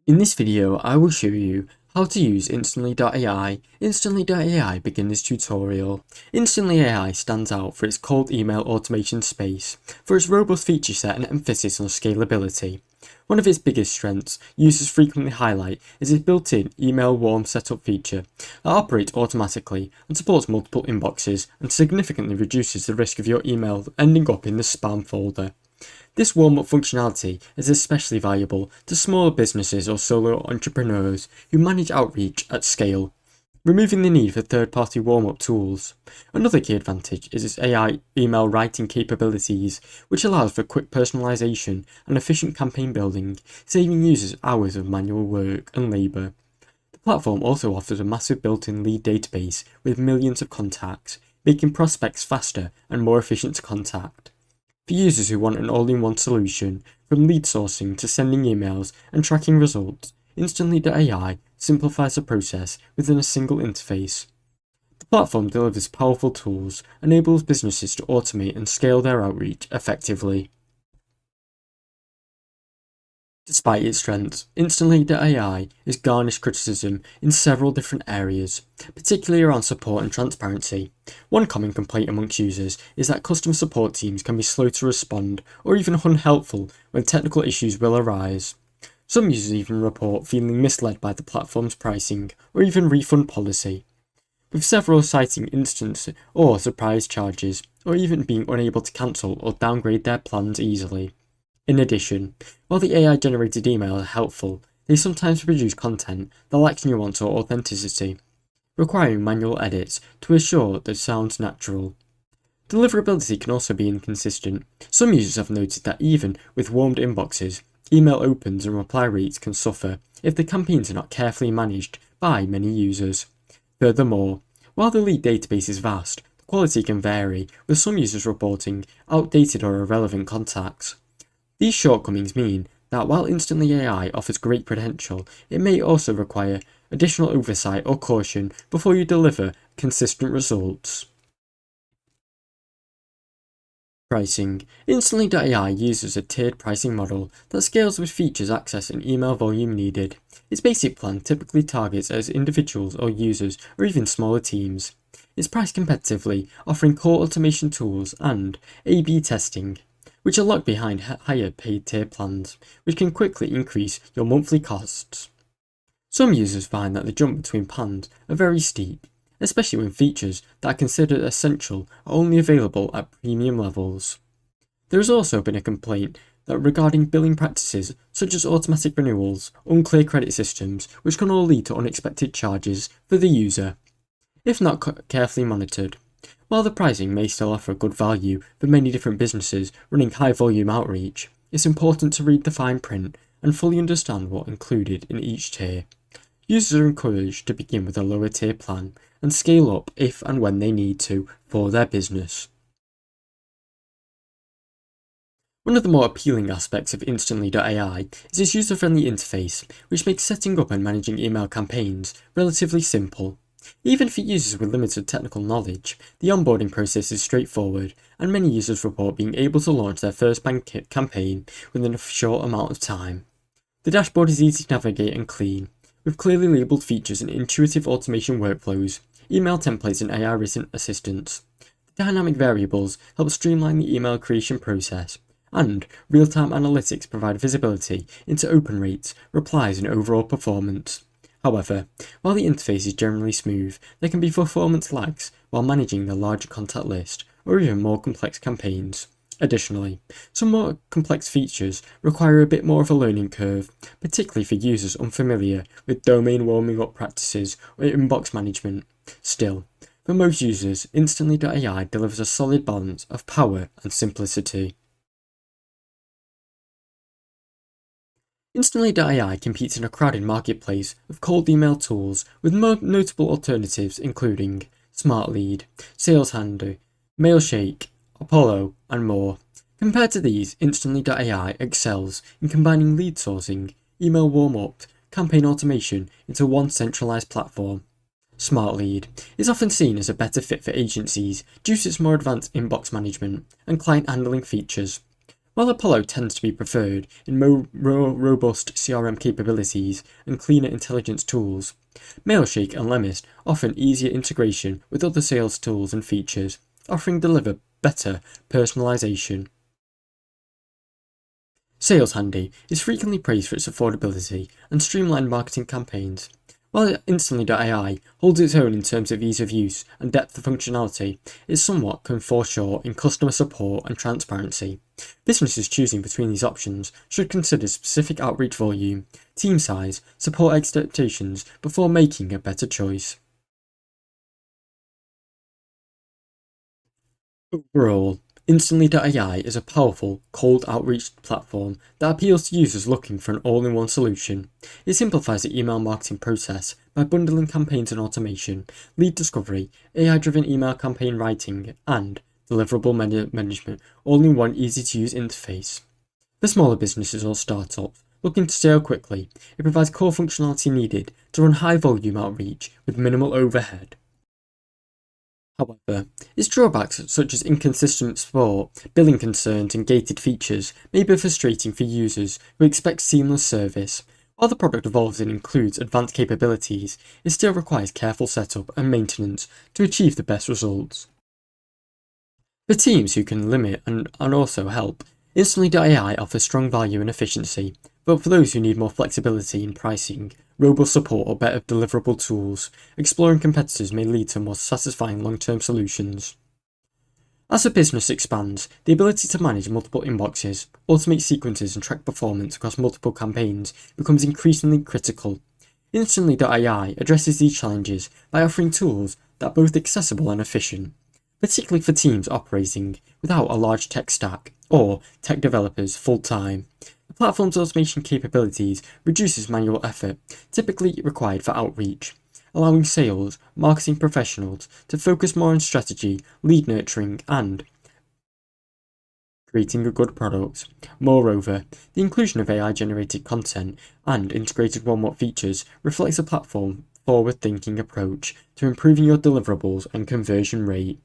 In this video, I will show you how to use Instantly.AI. Instantly.AI beginner's tutorial. Instantly.AI stands out for its cold email automation space, for its robust feature set and emphasis on scalability. One of its biggest strengths, users frequently highlight, is its built-in email warm setup feature that operates automatically and supports multiple inboxes and significantly reduces the risk of your email ending up in the spam folder. This warm-up functionality is especially valuable to smaller businesses or solo entrepreneurs who manage outreach at scale, removing the need for third-party warm-up tools. Another key advantage is its AI email writing capabilities, which allows for quick personalization and efficient campaign building, saving users hours of manual work and labor. The platform also offers a massive built-in lead database with millions of contacts, making prospects faster and more efficient to contact. For users who want an all-in-one solution, from lead sourcing to sending emails and tracking results, Instantly.AI simplifies the process within a single interface. The platform delivers powerful tools, enables businesses to automate and scale their outreach effectively. Despite its strengths, Instantly.AI has garnered criticism in several different areas, particularly around support and transparency. One common complaint amongst users is that customer support teams can be slow to respond or even unhelpful when technical issues will arise. Some users even report feeling misled by the platform's pricing or even refund policy, with several citing instance or surprise charges or even being unable to cancel or downgrade their plans easily. In addition, while the AI-generated emails are helpful, they sometimes produce content that lacks nuance or authenticity, requiring manual edits to assure that it sounds natural. Deliverability can also be inconsistent. Some users have noted that even with warmed inboxes, email opens and reply rates can suffer if the campaigns are not carefully managed by many users. Furthermore, while the lead database is vast, the quality can vary, with some users reporting outdated or irrelevant contacts. These shortcomings mean that while Instantly.AI offers great potential, it may also require additional oversight or caution before you deliver consistent results. Pricing. Instantly.AI uses a tiered pricing model that scales with features, access, and email volume needed. Its basic plan typically targets as individuals or users or even smaller teams. It's priced competitively, offering core automation tools and A/B testing, which are locked behind higher paid tier plans, which can quickly increase your monthly costs. Some users find that the jump between plans are very steep, especially when features that are considered essential are only available at premium levels. There has also been a complaint that regarding billing practices such as automatic renewals, unclear credit systems, which can all lead to unexpected charges for the user, if not carefully monitored. While the pricing may still offer good value for many different businesses running high-volume outreach, it's important to read the fine print and fully understand what's included in each tier. Users are encouraged to begin with a lower tier plan and scale up if and when they need to for their business. One of the more appealing aspects of Instantly.AI is its user-friendly interface, which makes setting up and managing email campaigns relatively simple. Even for users with limited technical knowledge, the onboarding process is straightforward, and many users report being able to launch their first campaign within a short amount of time. The dashboard is easy to navigate and clean, with clearly labelled features and intuitive automation workflows, email templates and AI written assistance. The dynamic variables help streamline the email creation process, and real-time analytics provide visibility into open rates, replies and overall performance. However, while the interface is generally smooth, there can be performance lags while managing the larger contact list or even more complex campaigns. Additionally, some more complex features require a bit more of a learning curve, particularly for users unfamiliar with domain warming up practices or inbox management. Still, for most users, Instantly.AI delivers a solid balance of power and simplicity. Instantly.AI competes in a crowded marketplace of cold email tools with notable alternatives including SmartLead, SalesHandy, Mailshake, Apollo, and more. Compared to these, Instantly.AI excels in combining lead sourcing, email warm-up, campaign automation into one centralized platform. SmartLead is often seen as a better fit for agencies due to its more advanced inbox management and client handling features, While Apollo tends to be preferred in more robust CRM capabilities and cleaner intelligence tools, Mailshake and Lemmis offer easier integration with other sales tools and features, offering deliver better personalization. Sales Handy is frequently praised for its affordability and streamlined marketing campaigns. While Instantly.AI holds its own in terms of ease of use and depth of functionality, it somewhat can fall short in customer support and transparency. Businesses choosing between these options should consider specific outreach volume, team size, support expectations before making a better choice. Overall, Instantly.AI is a powerful, cold outreach platform that appeals to users looking for an all-in-one solution. It simplifies the email marketing process by bundling campaigns and automation, lead discovery, AI-driven email campaign writing, and deliverable management all in one easy-to-use interface. For smaller businesses or startups looking to scale quickly, it provides core functionality needed to run high-volume outreach with minimal overhead. However, its drawbacks such as inconsistent support, billing concerns, and gated features may be frustrating for users who expect seamless service. While the product evolves and includes advanced capabilities, it still requires careful setup and maintenance to achieve the best results. For teams who can limit and also help, Instantly.AI offers strong value and efficiency, but for those who need more flexibility in pricing, robust support or better deliverable tools, exploring competitors may lead to more satisfying long-term solutions. As a business expands, the ability to manage multiple inboxes, automate sequences and track performance across multiple campaigns becomes increasingly critical. Instantly.AI addresses these challenges by offering tools that are both accessible and efficient, particularly for teams operating without a large tech stack or tech developers full-time. The platform's automation capabilities reduces manual effort, typically required for outreach, allowing sales, marketing professionals to focus more on strategy, lead nurturing, and creating a good product. Moreover, the inclusion of AI-generated content and integrated one-more features reflects a platform's forward-thinking approach to improving your deliverables and conversion rate.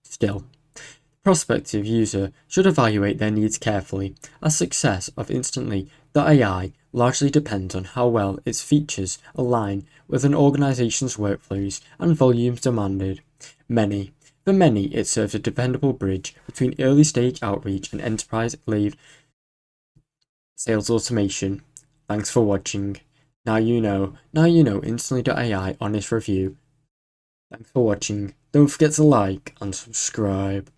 Still, the prospective user should evaluate their needs carefully, as success of Instantly.AI largely depends on how well its features align with an organization's workflows and volumes demanded. For many, it serves a dependable bridge between early-stage outreach and enterprise-level sales automation. Thanks for watching. Now you know Instantly.AI honest review. Thanks for watching. Don't forget to like and subscribe.